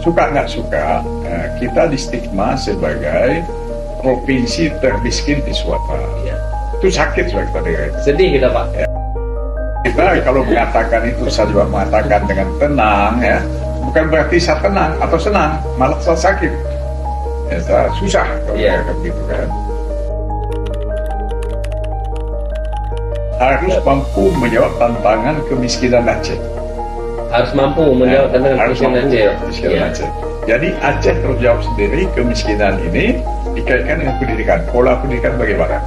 suka nggak suka, kita distigma sebagai provinsi termiskin di Sumatera. Ya. Itu sakit sudah kita dengar. Sedih kita Pak. Ya. Kita kalau mengatakan itu, saya juga mengatakan dengan tenang ya, bukan berarti saya tenang atau senang, malah saya sakit. Ya, saya susah kalau Iya. begitu kan. Harus mampu menjawab tantangan kemiskinan Aceh. Harus mampu menjawab tantangan Harus kemiskinan mampu Aceh. kemiskinan Ya. Aceh. Jadi Aceh terjawab sendiri kemiskinan ini dikaitkan dengan pendidikan. Pola pendidikan bagaimana?